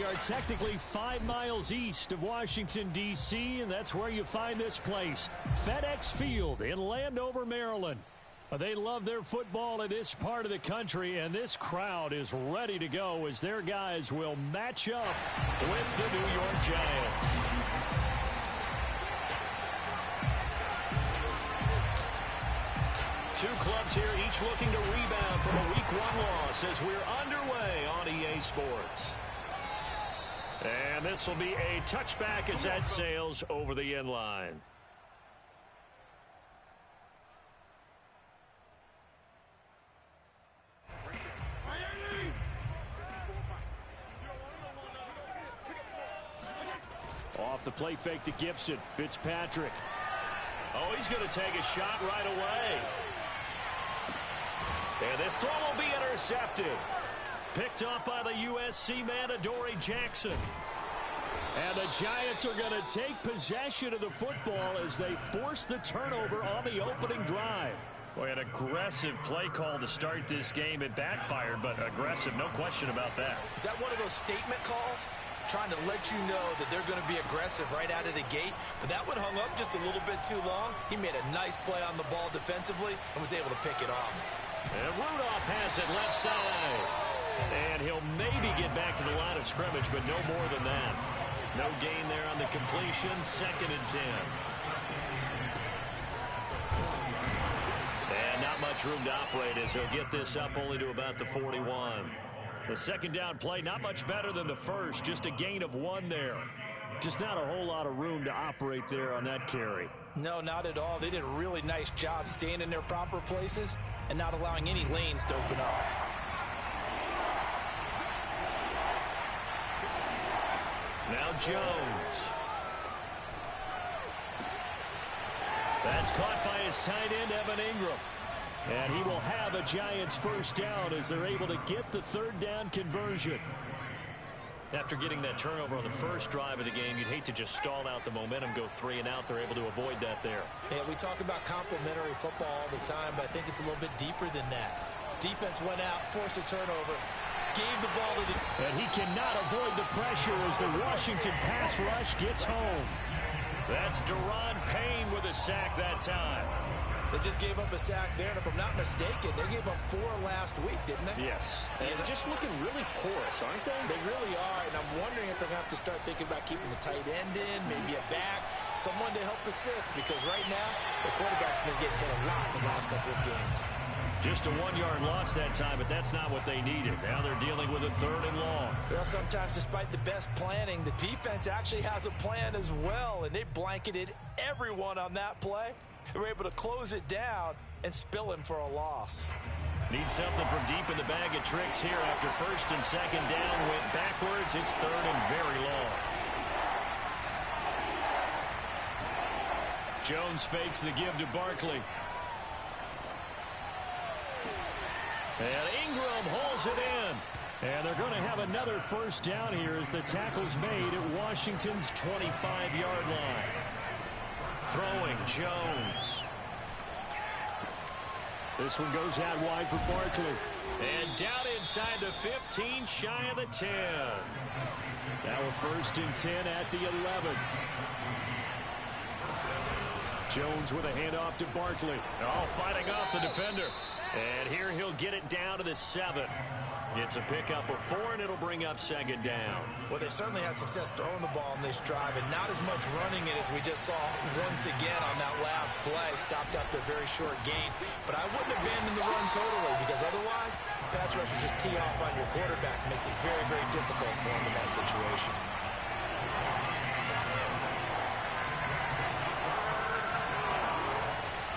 are technically 5 miles east of Washington, D.C., and that's where you find this place, FedEx Field in Landover, Maryland. They love their football in this part of the country, and this crowd is ready to go as their guys will match up with the New York Giants. Two clubs here, each looking to rebound from a Week 1 loss as we're underway on EA Sports. And this will be a touchback as that sails over the end line. Off the play fake to Gibson. Fitzpatrick. Oh, he's going to take a shot right away. And this throw will be intercepted. Picked off by the USC man, Adoree Jackson. And the Giants are going to take possession of the football as they force the turnover on the opening drive. Boy, an aggressive play call to start this game. It backfired, but aggressive, no question about that. Is that one of those statement calls? Trying to let you know that they're going to be aggressive right out of the gate. But that one hung up just a little bit too long. He made a nice play on the ball defensively and was able to pick it off. And Rudolph has it left side. And he'll maybe get back to the line of scrimmage, but no more than that. No gain there on the completion. 2nd and 10. And not much room to operate as he'll get this up only to about the 41. The second down play, not much better than the first. Just a gain of 1 there. Just not a whole lot of room to operate there on that carry. No, not at all. They did a really nice job staying in their proper places and not allowing any lanes to open up. Now Jones. That's caught by his tight end, Evan Ingram. And he will have a Giants first down as they're able to get the 3rd down conversion. After getting that turnover on the first drive of the game, you'd hate to just stall out the momentum, go 3 and out. They're able to avoid that there. Yeah, we talk about complementary football all the time, but I think it's a little bit deeper than that. Defense went out, forced a turnover, gave the ball to the... And he cannot avoid the pressure as the Washington pass rush gets home. That's Deron Payne with a sack that time. They just gave up a sack there, and if I'm not mistaken, they gave up 4 last week, didn't they? Yes. And just looking really porous, aren't they? They really are, and I'm wondering if they're going to have to start thinking about keeping the tight end in, maybe a back, someone to help assist, because right now, the quarterback's been getting hit a lot in the last couple of games. Just a 1-yard loss that time, but that's not what they needed. Now they're dealing with a 3rd and long. Well, sometimes despite the best planning, the defense actually has a plan as well, and they blanketed everyone on that play. They were able to close it down and spill in for a loss. Need something from deep in the bag of tricks here after 1st and 2nd down. Went backwards. It's 3rd and very long. Jones fakes the give to Barkley. And Ingram holds it in. And they're going to have another first down here as the tackle's made at Washington's 25-yard line. Throwing Jones. This one goes out wide for Barkley. And down inside the 15, shy of the 10. Now a 1st and 10 at the 11. Jones with a handoff to Barkley. Oh, fighting off the defender. And here he'll get it down to the 7. It's a pickup of 4, and it'll bring up 2nd down. Well, they certainly had success throwing the ball in this drive, and not as much running it as we just saw once again on that last play. Stopped after a very short gain. But I wouldn't abandon the run totally, because otherwise, pass rushers just tee off on your quarterback. Makes it very, very difficult for him in that situation.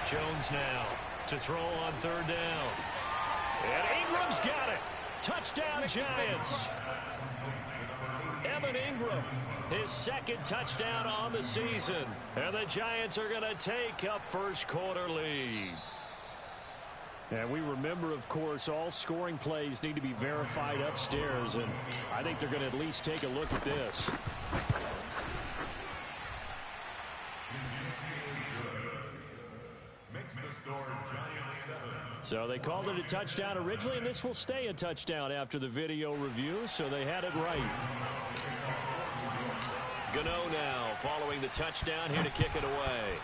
Jones now to throw on 3rd down. And Ingram's got it. Touchdown, Giants. Evan Ingram, his 2nd touchdown on the season. And the Giants are going to take a first-quarter lead. And we remember, of course, all scoring plays need to be verified upstairs. And I think they're going to at least take a look at this. So they called it a touchdown originally, and this will stay a touchdown after the video review, so they had it right. Gano now following the touchdown, here to kick it away.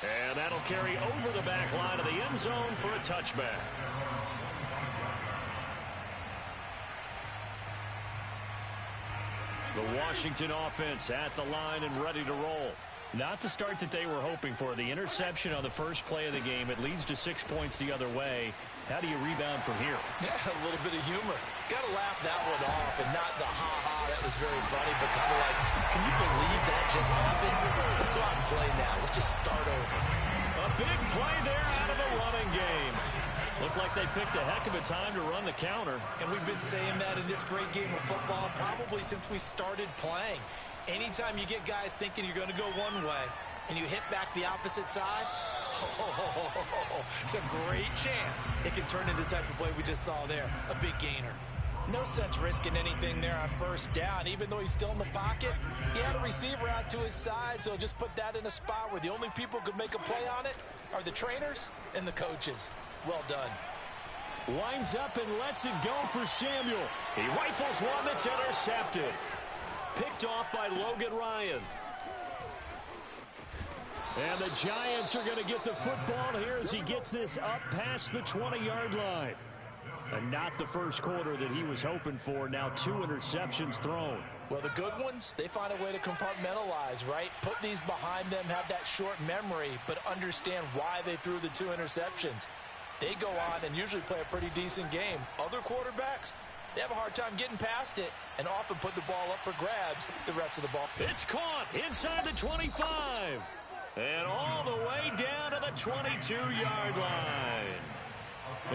And that'll carry over the back line of the end zone for a touchback. The Washington offense at the line and ready to roll. Not the start that they were hoping for. The interception on the first play of the game. It leads to 6 points the other way. How do you rebound from here? Yeah, a little bit of humor. Got to laugh that one off, and not the ha-ha. That was very funny, but kind of like, can you believe that just happened? Let's go out and play now. Let's just start over. A big play there out of the running game. Looked like they picked a heck of a time to run the counter. And we've been saying that in this great game of football probably since we started playing. Anytime you get guys thinking you're going to go one way and you hit back the opposite side, it's a great chance it can turn into the type of play we just saw there, a big gainer. No sense risking anything there on first down. Even though he's still in the pocket, he had a receiver out to his side, so just put that in a spot where the only people who could make a play on it are the trainers and the coaches. Well done. Winds up and lets it go for Samuel. He rifles one that's intercepted. Picked off by Logan Ryan. And the Giants are going to get the football here as he gets this up past the 20-yard line. And not the first quarter that he was hoping for. Now 2 interceptions thrown. Well, the good ones, they find a way to compartmentalize, right? Put these behind them, have that short memory, but understand why they threw the 2 interceptions. They go on and usually play a pretty decent game. Other quarterbacks, they have a hard time getting past it and often put the ball up for grabs the rest of the ball. It's caught inside the 25 and all the way down to the 22-yard line.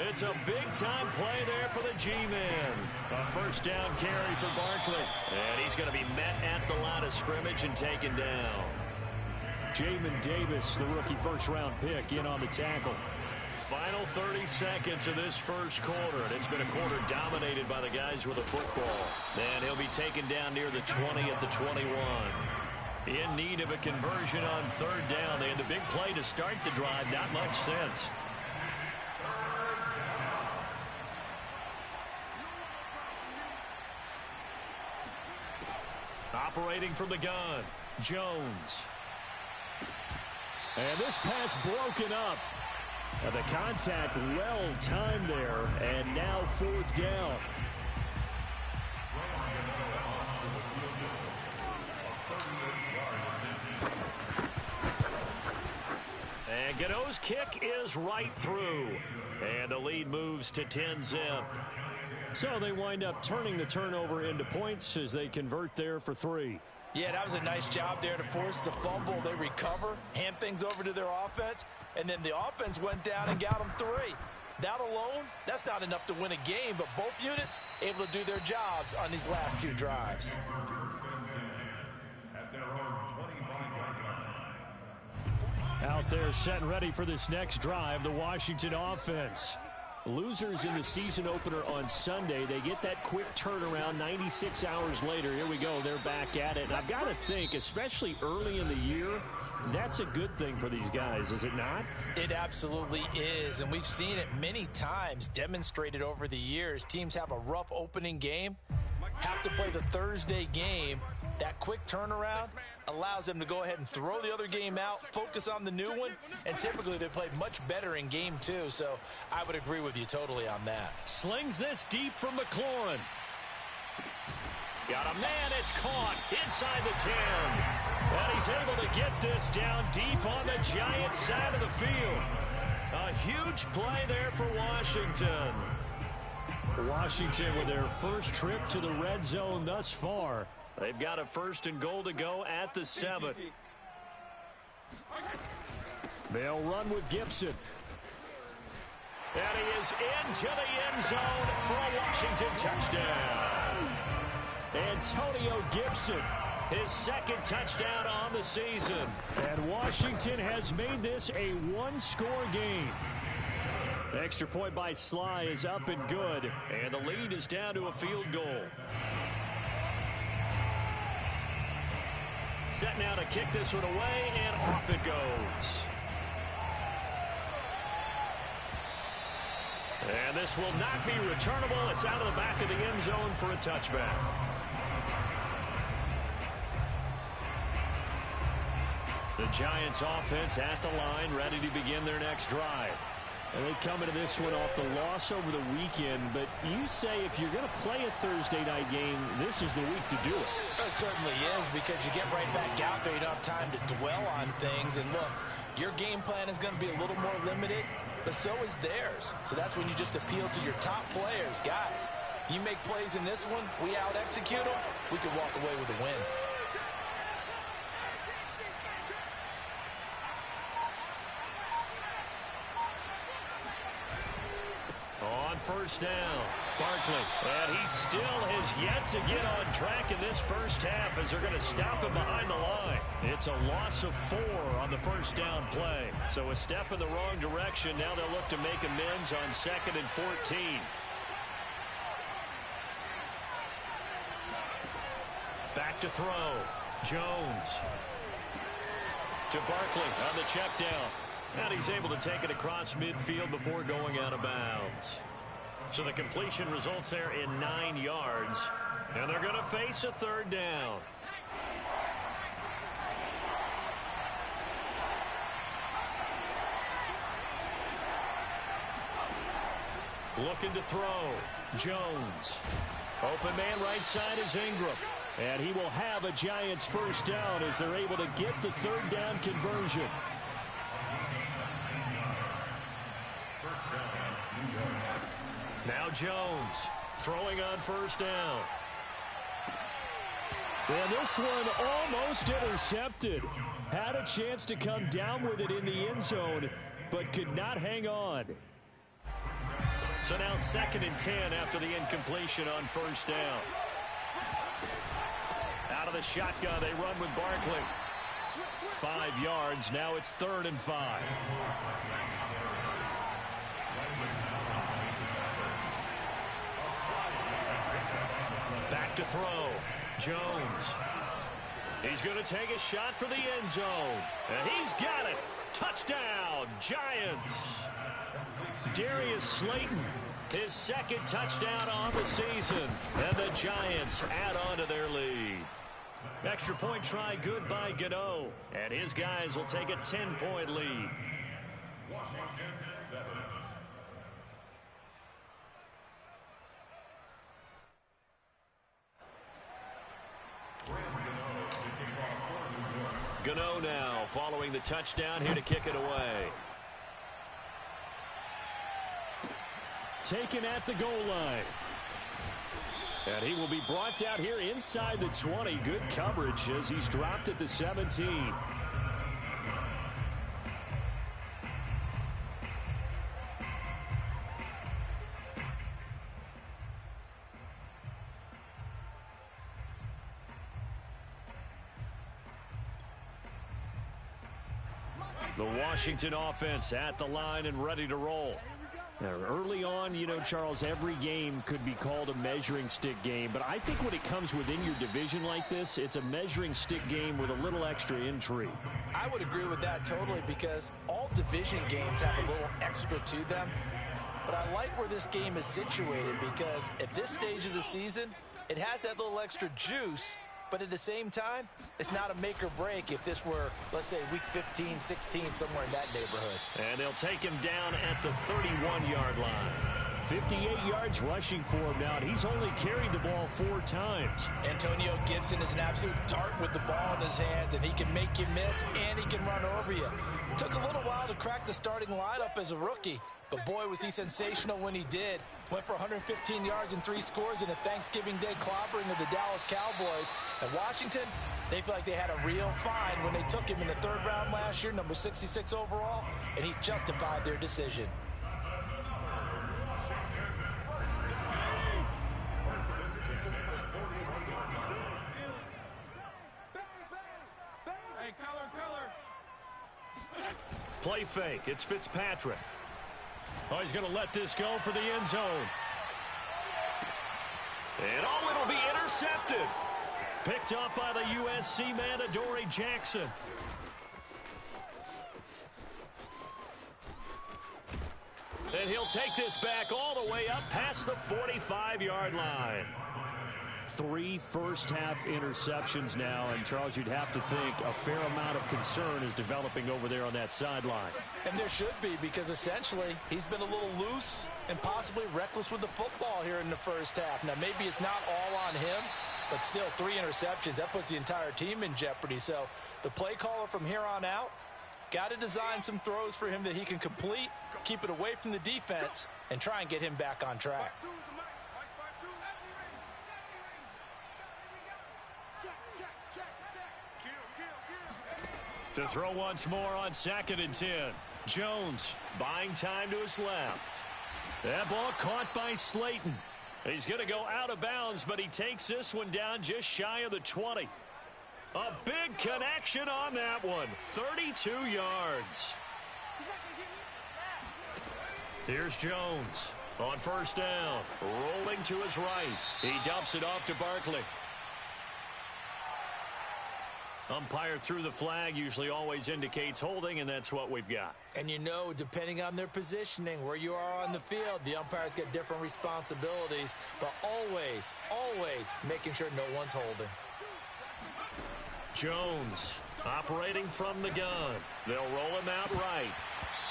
It's a big-time play there for the G-Man. A first down carry for Barkley. And he's going to be met at the line of scrimmage and taken down. Jamin Davis, the rookie first-round pick, in on the tackle. Final 30 seconds of this first quarter, and it's been a quarter dominated by the guys with the football. And he'll be taken down near the 20 at the 21. In need of a conversion on third down. They had the big play to start the drive, not much sense. Operating from the gun, Jones. And this pass broken up. The contact well timed there, and now fourth down. And Gano's kick is right through. And the lead moves to 10-zip. So they wind up turning the turnover into points as they convert there for 3. Yeah, that was a nice job there to force the fumble. They recover, hand things over to their offense, and then the offense went down and got them 3. That alone, that's not enough to win a game, but both units able to do their jobs on these last 2 drives. Out there set and ready for this next drive, the Washington offense. Losers in the season opener on Sunday. They get that quick turnaround 96 hours later. Here we go. They're back at it. And I've got to think, especially early in the year, that's a good thing for these guys, is it not? It absolutely is. And we've seen it many times demonstrated over the years. Teams have a rough opening game, have to play the Thursday game. That quick turnaround allows them to go ahead and throw the other game out, focus on the new one, and typically they play much better in game 2. So I would agree with you totally on that. Slings this deep from McLaurin. Got a man, it's caught inside the 10. And he's able to get this down deep on the Giants side of the field. A huge play there for Washington. Washington with their first trip to the red zone thus far. They've got a 1st and goal to go at the 7. They'll run with Gibson. And he is into the end zone for a Washington touchdown. Antonio Gibson, his 2nd touchdown on the season. And Washington has made this a 1-score game. Extra point by Sly is up and good. And the lead is down to a field goal. set now to kick this one away, and off it goes. And this will not be returnable. It's out of the back of the end zone for a touchback. The Giants offense at the line, ready to begin their next drive. And they come into this one off the loss over the weekend, but you say if you're going to play a Thursday night game, this is the week to do it. It certainly is, because you get right back out there. You don't have time to dwell on things. And look, your game plan is going to be a little more limited, but so is theirs. So that's when you just appeal to your top players. Guys, you make plays in this one, we out-execute them, we could walk away with a win. On first down, Barkley. And he still has yet to get on track in this first half as they're going to stop him behind the line. It's a loss of 4 on the first down play. So a step in the wrong direction. Now they'll look to make amends on 2nd and 14. Back to throw. Jones. To Barkley on the check down. And he's able to take it across midfield before going out of bounds. So the completion results there in 9 yards. And they're going to face a 3rd down. Looking to throw. Jones. Open man right side is Ingram. And he will have a Giants first down as they're able to get the 3rd down conversion. Now Jones throwing on first down. And this one almost intercepted. Had a chance to come down with it in the end zone, but could not hang on. So now 2nd and 10 after the incompletion on first down. Out of the shotgun, they run with Barkley. 5 yards. Now it's 3rd and 5. Back to throw. Jones. He's going to take a shot for the end zone. And he's got it. Touchdown, Giants. Darius Slayton, his 2nd touchdown on the season. And the Giants add on to their lead. Extra point try good by Gano. And his guys will take a 10-point lead. Gano now following the touchdown here to kick it away. Taken at the goal line. And he will be brought out here inside the 20. Good coverage as he's dropped at the 17. The Washington offense at the line and ready to roll. Now, early on, you know, Charles, every game could be called a measuring stick game. But I think when it comes within your division like this, it's a measuring stick game with a little extra intrigue. I would agree with that totally, because all division games have a little extra to them. But I like where this game is situated, because at this stage of the season, it has that little extra juice. But at the same time, it's not a make or break if this were, let's say, week 15, 16, somewhere in that neighborhood. And they'll take him down at the 31-yard line. 58 yards rushing for him now, and he's only carried the ball 4 times. Antonio Gibson is an absolute dart with the ball in his hands, and he can make you miss, and he can run over you. Took a little while to crack the starting lineup as a rookie, but boy, was he sensational when he did. Went for 115 yards and 3 scores in a Thanksgiving Day clobbering of the Dallas Cowboys. And Washington, they feel like they had a real find when they took him in the 3rd round last year, number 66 overall, and he justified their decision. Play fake. It's Fitzpatrick. Oh, he's going to let this go for the end zone. And oh, it'll be intercepted. Picked up by the USC man, Adoree Jackson. And he'll take this back all the way up past the 45-yard line. 3 first-half interceptions now, and Charles, you'd have to think a fair amount of concern is developing over there on that sideline. And there should be, because essentially he's been a little loose and possibly reckless with the football here in the first half. Now, maybe it's not all on him, but still 3 interceptions. That puts the entire team in jeopardy. So the play caller from here on out got to design some throws for him that he can complete, keep it away from the defense, and try and get him back on track. To throw once more on 2nd and 10. Jones buying time to his left. That ball caught by Slayton. He's going to go out of bounds, but he takes this one down just shy of the 20. A big connection on that one. 32 yards. Here's Jones on 1st down. Rolling to his right. He dumps it off to Barkley. Umpire threw the flag, usually always indicates holding, and that's what we've got. And you know, depending on their positioning, where you are on the field, the umpires get different responsibilities, but always, always making sure no one's holding. Jones operating from the gun. They'll roll him out right.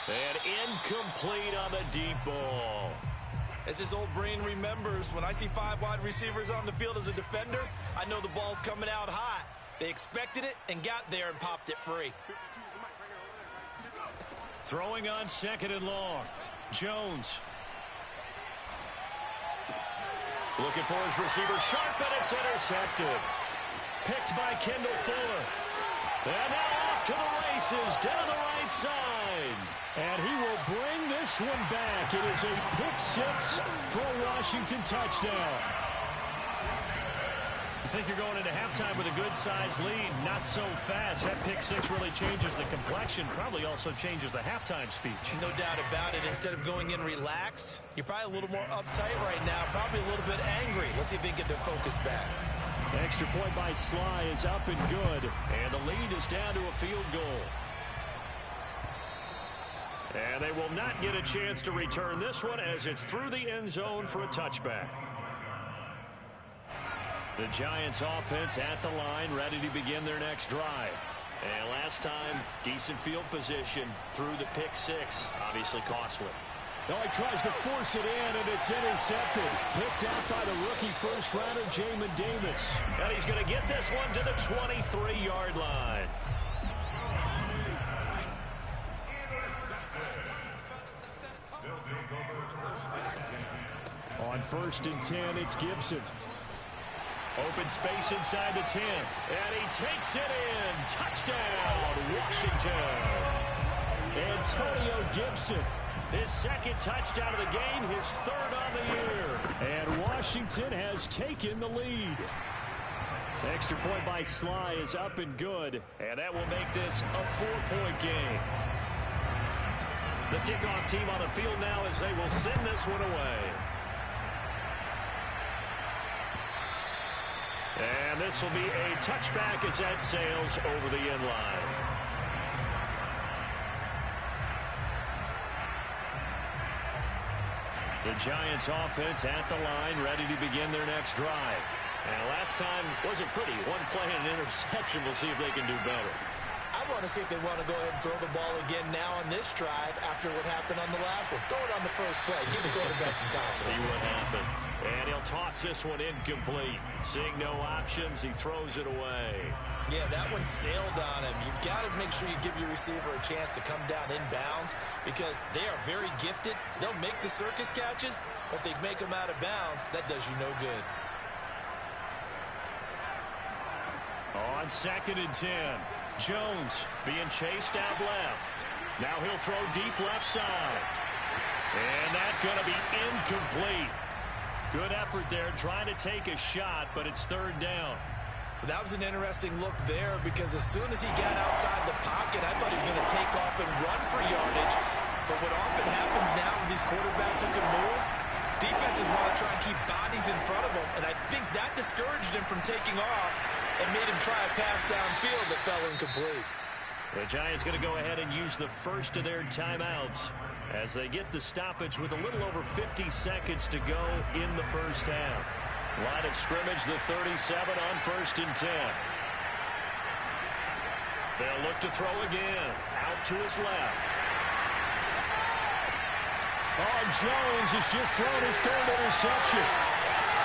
And incomplete on the deep ball. As his old brain remembers, when I see 5 wide receivers on the field as a defender, I know the ball's coming out hot. They expected it and got there and popped it free. Throwing on 2nd and long. Jones. Looking for his receiver. Sharp, and it's intercepted. Picked by Kendall Fuller. And now off to the races down the right side. And he will bring this one back. It is a pick 6 for a Washington touchdown. You think you're going into halftime with a good-sized lead, not so fast. That pick 6 really changes the complexion, probably also changes the halftime speech. No doubt about it. Instead of going in relaxed, you're probably a little more uptight right now, probably a little bit angry. Let's see if they can get their focus back. Extra point by Sly is up and good, and the lead is down to a field goal. And they will not get a chance to return this one as it's through the end zone for a touchback. The Giants offense at the line, ready to begin their next drive. And last time, decent field position through the pick 6, obviously costly. Now he tries to force it in, and it's intercepted. Picked out by the rookie first-rounder, Jamin Davis. And he's going to get this one to the 23-yard line. On 1st and 10, it's Gibson. Open space inside the 10. And he takes it in. Touchdown, Washington. Antonio Gibson. His 2nd touchdown of the game, his 3rd on the year. And Washington has taken the lead. Extra point by Sly is up and good. And that will make this a 4-point game. The kickoff team on the field now as they will send this one away. And this will be a touchback as that sails over the end line. The Giants offense at the line, ready to begin their next drive. And last time wasn't pretty. 1 play and an interception. We'll see if they can do better. I want to see if they want to go ahead and throw the ball again now on this drive after what happened on the last one. Throw it on the first play. Give the quarterback some confidence. See what happens. And he'll toss this one incomplete. Seeing no options, he throws it away. Yeah, that one sailed on him. You've got to make sure you give your receiver a chance to come down inbounds because they are very gifted. They'll make the circus catches, but they make them out of bounds. That does you no good. On 2nd and 10. Jones being chased out left. Now he'll throw deep left side. And that's going to be incomplete. Good effort there trying to take a shot, but it's 3rd down. That was an interesting look there because as soon as he got outside the pocket, I thought he was going to take off and run for yardage. But what often happens now with these quarterbacks who can move, defenses want to try and keep bodies in front of them, and I think that discouraged him from taking off. and made him try a pass downfield that fell incomplete. The Giants going to go ahead and use the first of their timeouts as they get the stoppage with a little over 50 seconds to go in the first half. Line of scrimmage, the 37 on 1st and 10. They'll look to throw again. Out to his left. Oh, Jones has just thrown his 3rd interception.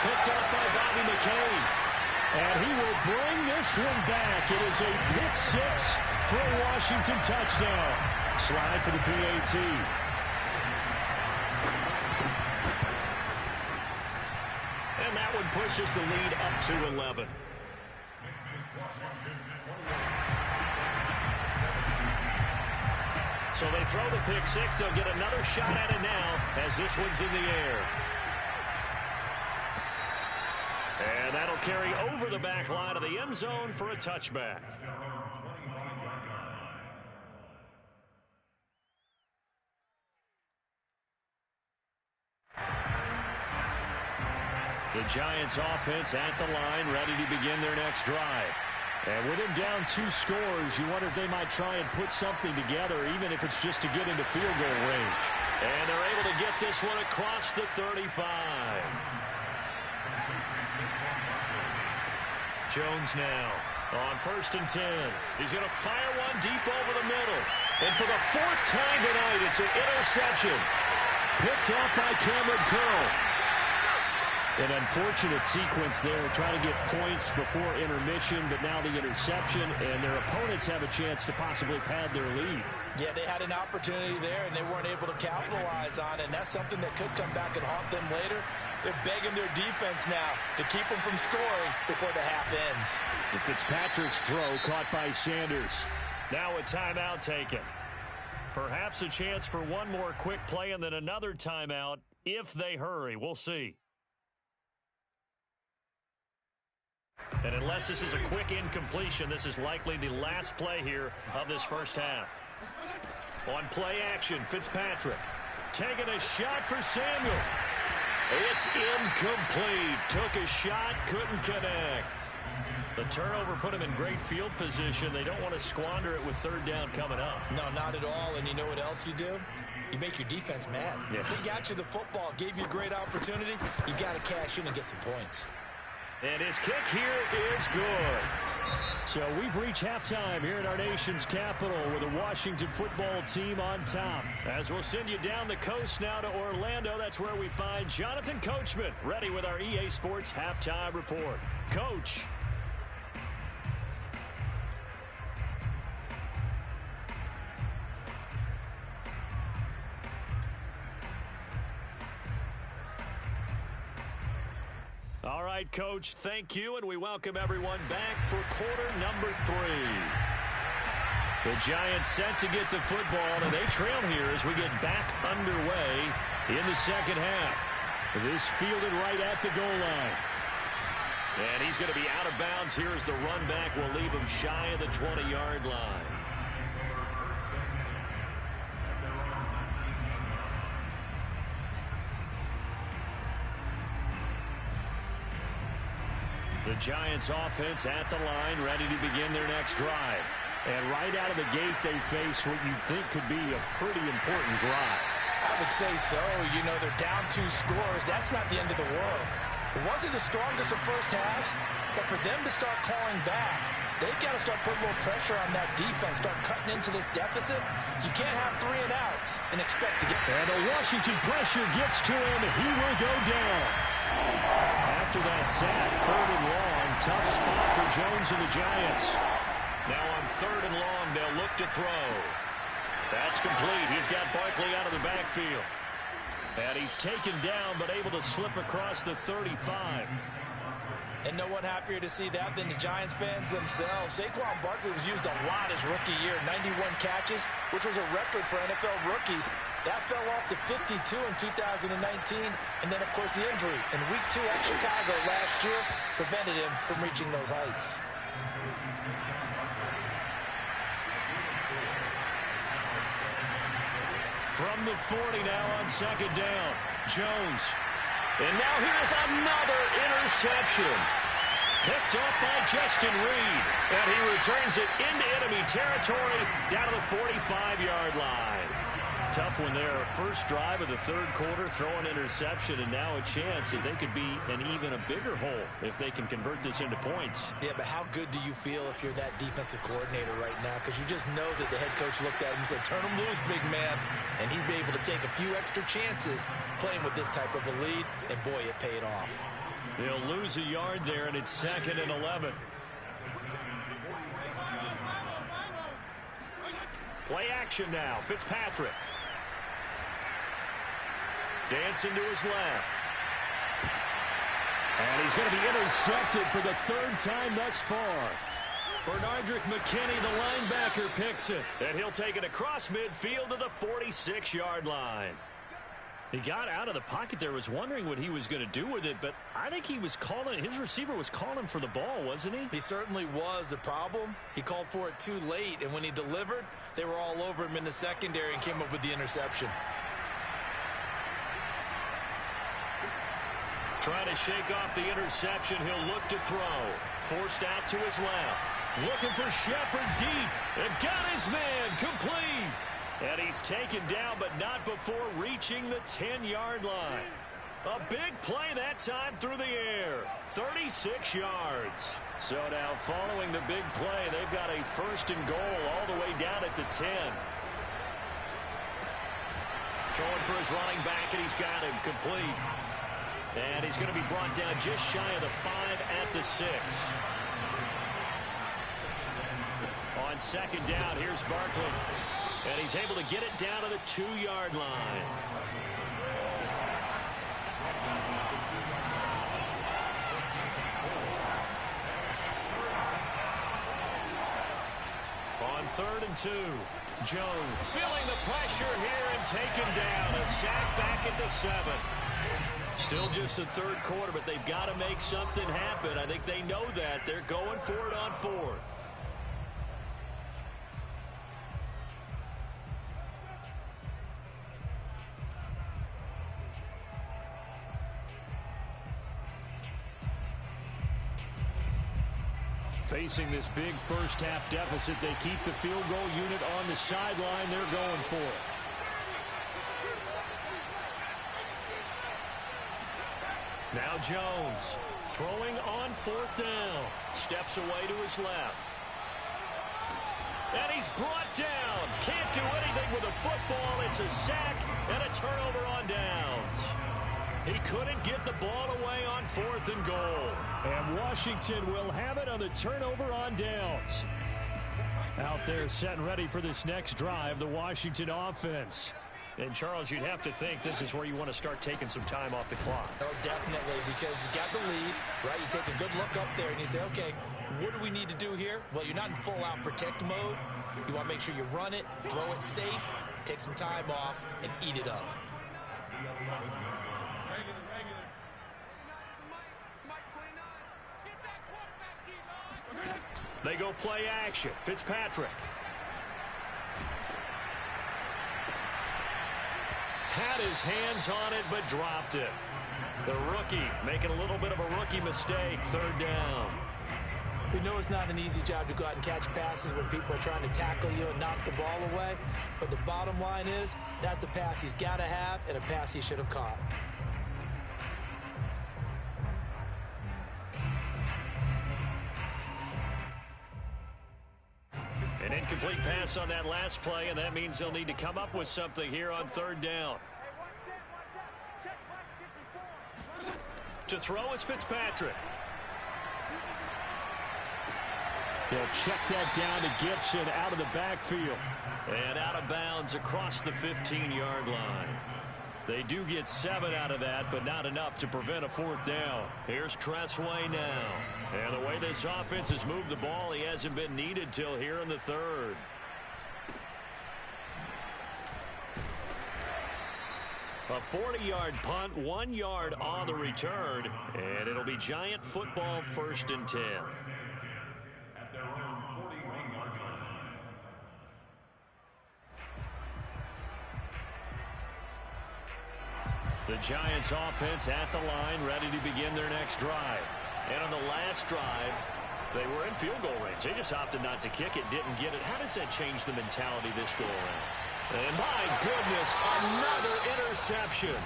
Picked up by Bobby McCain. And he will bring this one back. It is a pick 6 for a Washington touchdown. Slide for the PAT. And that one pushes the lead up to 11. So they throw the pick 6. They'll get another shot at it now as this one's in the air. And that'll carry over the back line of the end zone for a touchback. The Giants offense at the line, ready to begin their next drive. And with him down 2 scores, you wonder if they might try and put something together, even if it's just to get into field goal range. And they're able to get this one across the 35. Jones now on 1st and 10. He's going to fire one deep over the middle. And for the 4th time tonight, it's an interception. Picked up by Cameron Curl. An unfortunate sequence there, trying to get points before intermission, but now the interception, and their opponents have a chance to possibly pad their lead. Yeah, they had an opportunity there, and they weren't able to capitalize on it, and that's something that could come back and haunt them later. They're begging their defense now to keep them from scoring before the half ends. And Fitzpatrick's throw caught by Sanders. Now a timeout taken. Perhaps a chance for one more quick play and then another timeout if they hurry. We'll see. And unless this is a quick incompletion, this is likely the last play here of this first half. On play action, Fitzpatrick taking a shot for Samuel. It's incomplete. Took a shot, couldn't connect. The turnover put him in great field position. They don't want to squander it with 3rd down coming up. No, not at all. And you know what else you do? You make your defense mad. Yeah. They got you the football, gave you a great opportunity. You got to cash in and get some points. And his kick here is good. So we've reached halftime here in our nation's capital with the Washington football team on top. As we'll send you down the coast now to Orlando, that's where we find Jonathan Coachman ready with our EA Sports halftime report. Coach. All right, Coach, thank you, and we welcome everyone back for quarter number 3. The Giants set to get the football, and they trail here as we get back underway in the second half. This fielded right at the goal line. And he's going to be out of bounds here as the run back will leave him shy of the 20-yard line. The Giants offense at the line, ready to begin their next drive. And right out of the gate, they face what you think could be a pretty important drive. I would say so. You know, they're down 2 scores. That's not the end of the world. It wasn't the strongest of first halves, but for them to start calling back, they've got to start putting a little pressure on that defense, start cutting into this deficit. You can't have 3 and outs and expect to get... And the Washington pressure gets to him. He will go down. After that sack, 3rd and long, tough spot for Jones and the Giants. Now on 3rd and long, they'll look to throw. That's complete. He's got Barkley out of the backfield. And he's taken down, but able to slip across the 35. And no one happier to see that than the Giants fans themselves. Saquon Barkley was used a lot his rookie year, 91 catches, which was a record for NFL rookies. That fell off to 52 in 2019. And then, of course, the injury in Week 2 at Chicago last year prevented him from reaching those heights. From the 40 now on 2nd down, Jones. And now here's another interception. Picked up by Justin Reed. And he returns it into enemy territory down to the 45-yard line. Tough one there. First drive of the third quarter, throw an interception, and now a chance that they could be in even a bigger hole if they can convert this into points. Yeah, but how good do you feel if you're that defensive coordinator right now? Because you just know that the head coach looked at him and said, turn him loose, big man. And he'd be able to take a few extra chances playing with this type of a lead, and boy, it paid off. They'll lose a yard there, and it's 2nd and 11. Play action now. Fitzpatrick. Dancing to his left. And he's going to be intercepted for the third time thus far. Bernardrick McKinney, the linebacker, picks it. And he'll take it across midfield to the 46-yard line. He got out of the pocket there, was wondering what he was going to do with it, but I think he was calling, his receiver was calling for the ball, wasn't he? He certainly was. The problem, he called for it too late, and when he delivered, they were all over him in the secondary and came up with the interception. Trying to shake off the interception, he'll look to throw. Forced out to his left. Looking for Shepard deep, and got his man complete. And he's taken down, but not before reaching the 10-yard line. A big play that time through the air. 36 yards. So now following the big play, they've got a 1st and goal all the way down at the 10. Throwing for his running back, and he's got him complete. And he's going to be brought down just shy of the 5 at the 6. On 2nd down, here's Barkley. And he's able to get it down to the 2-yard line. On 3rd and 2, Jones feeling the pressure here and taken down. A sack back at the 7. Still just the third quarter, but they've got to make something happen. I think they know that. They're going for it on 4th. Facing this big first-half deficit, they keep the field goal unit on the sideline. They're going for it. Now Jones throwing on 4th down. Steps away to his left. And he's brought down. Can't do anything with a football. It's a sack and a turnover on downs. He couldn't get the ball away on 4th and goal. And Washington will have it on the turnover on downs. Out there set and ready for this next drive, the Washington offense. And, Charles, you'd have to think this is where you want to start taking some time off the clock. Oh, definitely, because you got the lead, right? You take a good look up there and you say, okay, what do we need to do here? Well, you're not in full-out protect mode. You want to make sure you run it, throw it safe, take some time off, and eat it up. They go play action. Fitzpatrick. Had his hands on it, but dropped it. The rookie making a little bit of a rookie mistake. 3rd down. We know it's not an easy job to go out and catch passes when people are trying to tackle you and knock the ball away. But the bottom line is, that's a pass he's got to have and a pass he should have caught. An incomplete pass on that last play, and that means they'll need to come up with something here on 3rd down. To throw is Fitzpatrick. He'll check that down to Gibson out of the backfield. And out of bounds across the 15-yard line. They do get 7 out of that, but not enough to prevent a 4th down. Here's Tressway now. And the way this offense has moved the ball, he hasn't been needed till here in the 3rd. A 40-yard punt, 1 yard on the return, and it'll be Giant football 1st and 10. The Giants offense at the line, ready to begin their next drive. And on the last drive, they were in field goal range. They just opted not to kick it, didn't get it. How does that change the mentality this go around? And my goodness, another interception.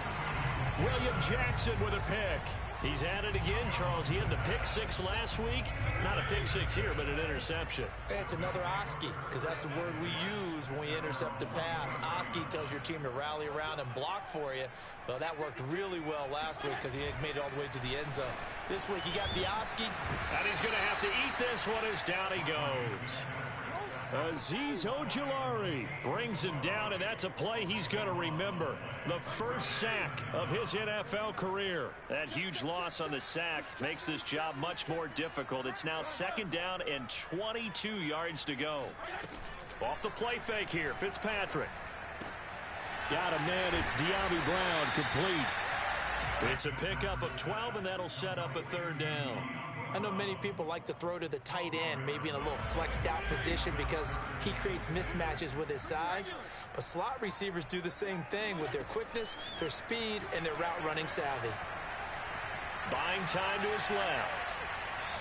William Jackson with a pick. He's at it again, Charles. He had the pick six last week. Not a pick six here, but an interception. It's another Oski, because that's the word we use when we intercept a pass. Oski tells your team to rally around and block for you. Well, that worked really well last week because he had made it all the way to the end zone. This week he got the Oski. And he's going to have to eat this one as down he goes. Azeez Ojulari brings him down, and that's a play he's going to remember. The first sack of his NFL career. That huge loss on the sack makes this job much more difficult. It's now 2nd down and 22 yards to go. Off the play fake here, Fitzpatrick. Got him, man. It's De'Ami Brown, complete. It's a pickup of 12, and that'll set up a 3rd down. I know many people like to throw to the tight end, maybe in a little flexed out position because he creates mismatches with his size. But slot receivers do the same thing with their quickness, their speed, and their route running savvy. Buying time to his left.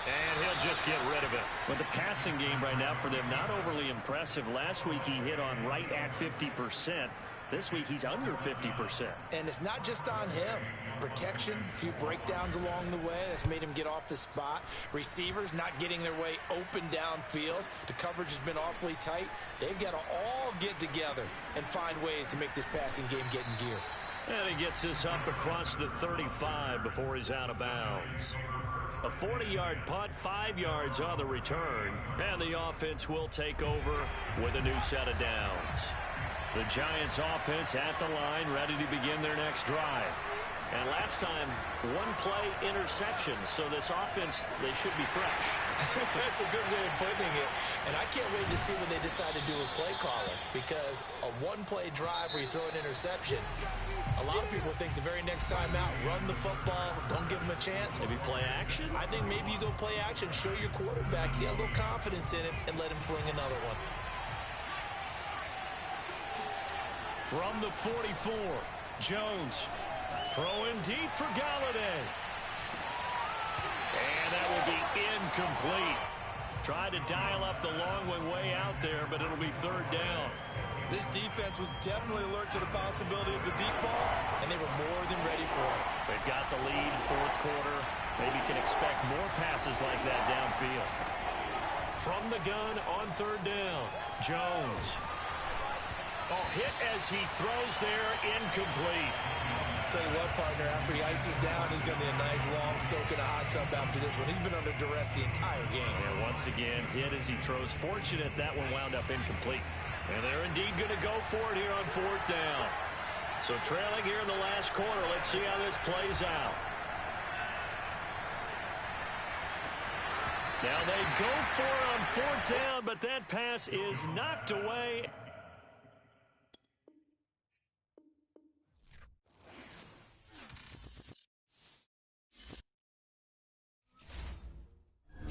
And he'll just get rid of it. But the passing game right now for them, not overly impressive. Last week he hit on right at 50%. This week he's under 50%. And it's not just on him. Protection, a few breakdowns along the way. That's made him get off the spot. Receivers not getting their way open downfield. The coverage has been awfully tight. They've got to all get together and find ways to make this passing game get in gear. And he gets this up across the 35 before he's out of bounds. A 40-yard punt, 5 yards on the return. And the offense will take over with a new set of downs. The Giants offense at the line, ready to begin their next drive. And last time, 1-play interception. So this offense, they should be fresh. That's a good way of putting it. And I can't wait to see what they decide to do with play calling. Because a 1-play drive where you throw an interception, a lot of people think the very next time out, run the football, don't give them a chance. Maybe play action? I think maybe you go play action, show your quarterback, get a little confidence in it, and let him fling another one. From the 44, Jones throwing deep for Galladay. And that will be incomplete. Tried to dial up the long one way out there, but it'll be 3rd down. This defense was definitely alert to the possibility of the deep ball, and they were more than ready for it. They've got the lead, 4th quarter. Maybe can expect more passes like that downfield. From the gun on 3rd down, Jones. Oh, hit as he throws there, incomplete. Tell you what, partner, after he ices down, he's going to be a nice long soak in a hot tub after this one. He's been under duress the entire game. And once again, hit as he throws. Fortunate that one wound up incomplete. And they're indeed going to go for it here on 4th down. So trailing here in the last quarter. Let's see how this plays out. Now they go for it on 4th down, but that pass is knocked away.